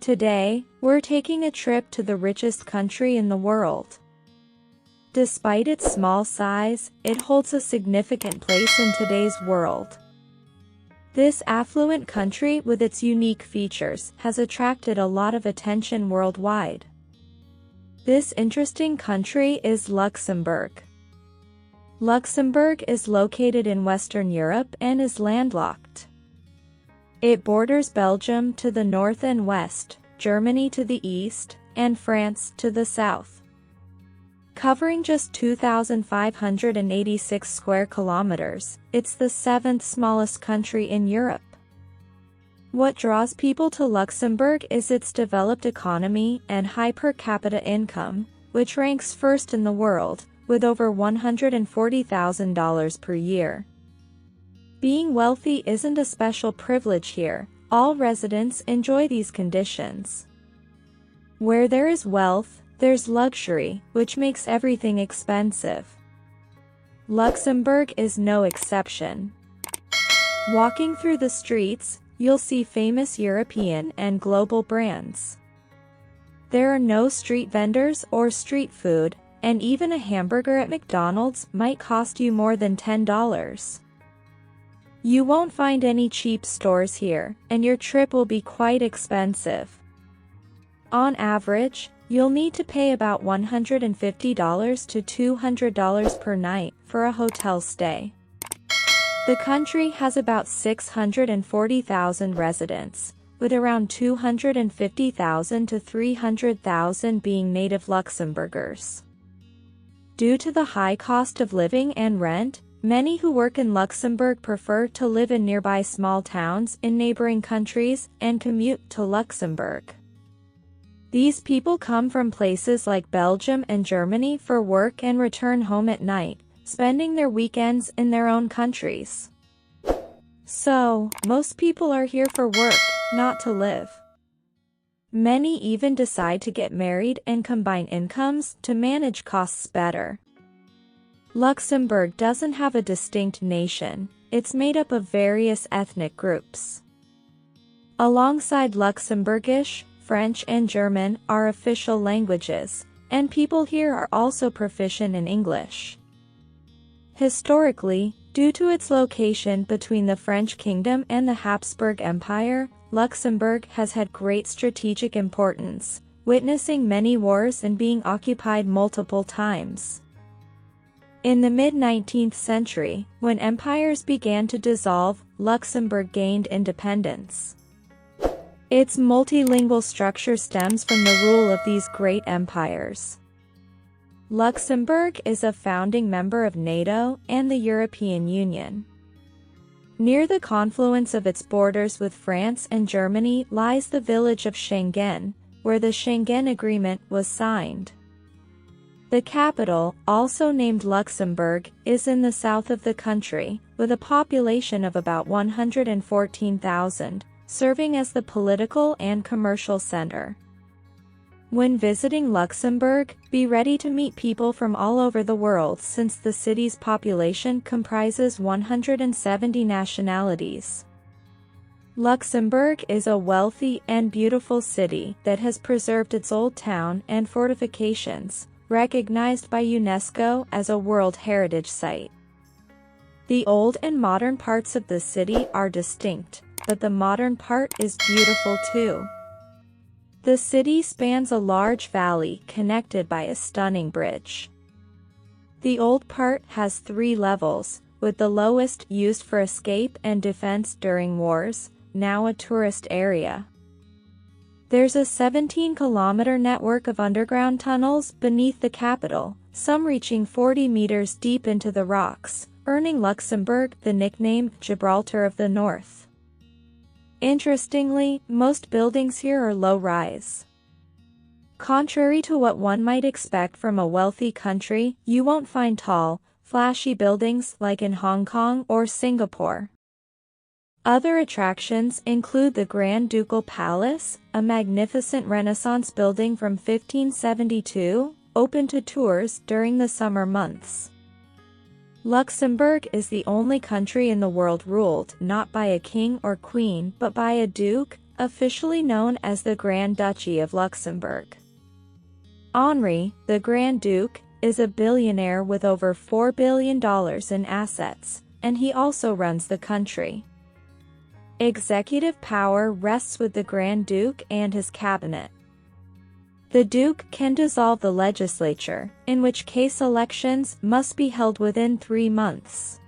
Today, we're taking a trip to the richest country in the world. Despite its small size, it holds a significant place in today's world. This affluent country with its unique features has attracted a lot of attention worldwide. This interesting country is Luxembourg. Luxembourg is located in Western Europe and is landlocked. It borders Belgium to the north and west, Germany to the east, and France to the south. Covering just 2,586 square kilometers, it's the seventh smallest country in Europe. What draws people to Luxembourg is its developed economy and high per capita income, which ranks first in the world, with over $140,000 per year. Being wealthy isn't a special privilege here, all residents enjoy these conditions. Where there is wealth, there's luxury, which makes everything expensive. Luxembourg is no exception. Walking through the streets, you'll see famous European and global brands. There are no street vendors or street food, and even a hamburger at McDonald's might cost you more than $10. You won't find any cheap stores here, and your trip will be quite expensive. On average, you'll need to pay about $150 to $200 per night for a hotel stay. The country has about 640,000 residents, with around 250,000 to 300,000 being native Luxembourgers. Due to the high cost of living and rent, many who work in Luxembourg prefer to live in nearby small towns in neighboring countries and commute to Luxembourg. These people come from places like Belgium and Germany for work and return home at night, spending their weekends in their own countries. So, most people are here for work, not to live. Many even decide to get married and combine incomes to manage costs better. Luxembourg doesn't have a distinct nation, it's made up of various ethnic groups. Alongside Luxembourgish, French and German are official languages, and people here are also proficient in English. Historically, due to its location between the French Kingdom and the Habsburg Empire, Luxembourg has had great strategic importance, witnessing many wars and being occupied multiple times. In the mid-19th century, when empires began to dissolve, Luxembourg gained independence. Its multilingual structure stems from the rule of these great empires. Luxembourg is a founding member of NATO and the European Union. Near the confluence of its borders with France and Germany lies the village of Schengen, where the Schengen Agreement was signed. The capital, also named Luxembourg, is in the south of the country, with a population of about 114,000, serving as the political and commercial center. When visiting Luxembourg, be ready to meet people from all over the world since the city's population comprises 170 nationalities. Luxembourg is a wealthy and beautiful city that has preserved its old town and fortifications, recognized by UNESCO as a World Heritage Site. The old and modern parts of the city are distinct, but the modern part is beautiful too. The city spans a large valley connected by a stunning bridge. The old part has 3 levels, with the lowest used for escape and defense during wars, now a tourist area. There's a 17-kilometer network of underground tunnels beneath the capital, some reaching 40 meters deep into the rocks, earning Luxembourg the nickname Gibraltar of the North. Interestingly, most buildings here are low-rise. Contrary to what one might expect from a wealthy country, you won't find tall, flashy buildings like in Hong Kong or Singapore. Other attractions include the Grand Ducal Palace, a magnificent Renaissance building from 1572, open to tours during the summer months. Luxembourg is the only country in the world ruled not by a king or queen but by a duke, officially known as the Grand Duchy of Luxembourg. Henri, the Grand Duke, is a billionaire with over $4 billion in assets, and he also runs the country. Executive power rests with the Grand Duke and his cabinet. The Duke can dissolve the legislature, in which case elections must be held within 3 months.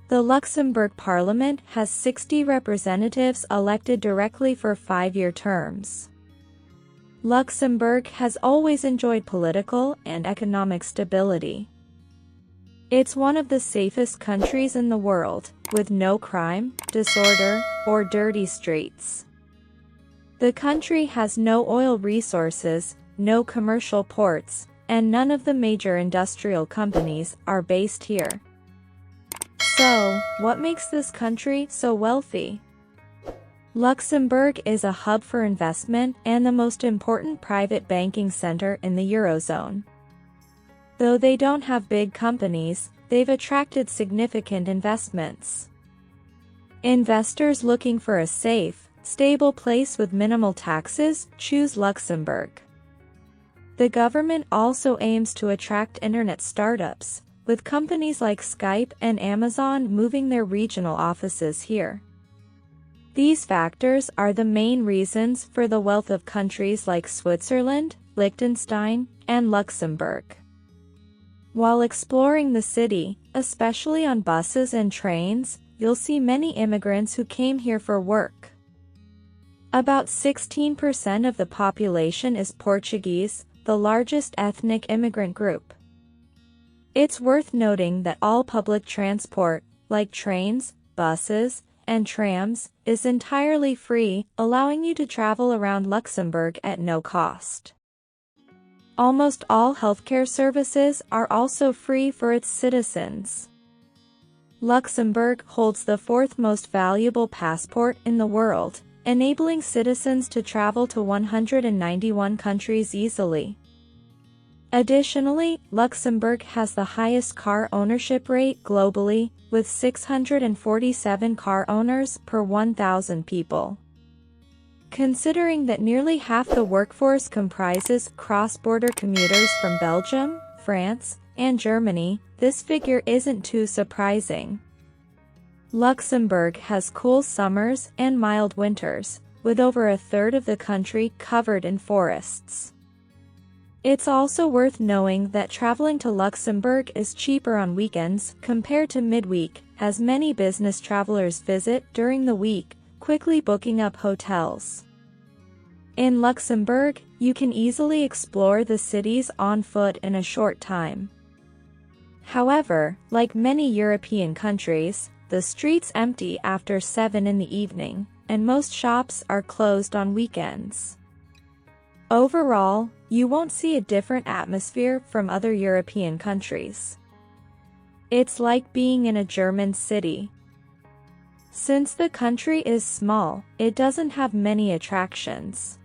The Luxembourg Parliament has 60 representatives elected directly for 5-year terms. Luxembourg has always enjoyed political and economic stability. It's one of the safest countries in the world, with no crime, disorder, or dirty streets. The country has no oil resources, no commercial ports, and none of the major industrial companies are based here. So, what makes this country so wealthy? Luxembourg is a hub for investment and the most important private banking center in the Eurozone. Though they don't have big companies, they've attracted significant investments. Investors looking for a safe, stable place with minimal taxes choose Luxembourg. The government also aims to attract internet startups, with companies like Skype and Amazon moving their regional offices here. These factors are the main reasons for the wealth of countries like Switzerland, Liechtenstein, and Luxembourg. While exploring the city, especially on buses and trains, you'll see many immigrants who came here for work. About 16% of the population is Portuguese, the largest ethnic immigrant group. It's worth noting that all public transport, like trains, buses, and trams, is entirely free, allowing you to travel around Luxembourg at no cost. Almost all healthcare services are also free for its citizens. Luxembourg holds the 4th most valuable passport in the world, enabling citizens to travel to 191 countries easily. Additionally, Luxembourg has the highest car ownership rate globally, with 647 car owners per 1,000 people. Considering that nearly half the workforce comprises cross-border commuters from Belgium, France, and Germany, this figure isn't too surprising. Luxembourg has cool summers and mild winters, with over a third of the country covered in forests. It's also worth knowing that traveling to Luxembourg is cheaper on weekends compared to midweek, as many business travelers visit during the week, quickly booking up hotels. In Luxembourg, you can easily explore the cities on foot in a short time. However, like many European countries, the streets empty after 7 in the evening, and most shops are closed on weekends. Overall, you won't see a different atmosphere from other European countries. It's like being in a German city. Since the country is small, it doesn't have many attractions.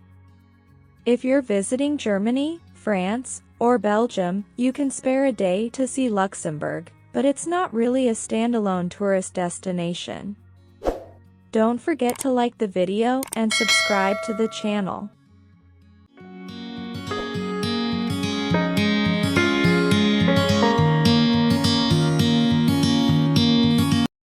If you're visiting Germany, France, or Belgium, you can spare a day to see Luxembourg, but it's not really a standalone tourist destination. Don't forget to like the video and subscribe to the channel.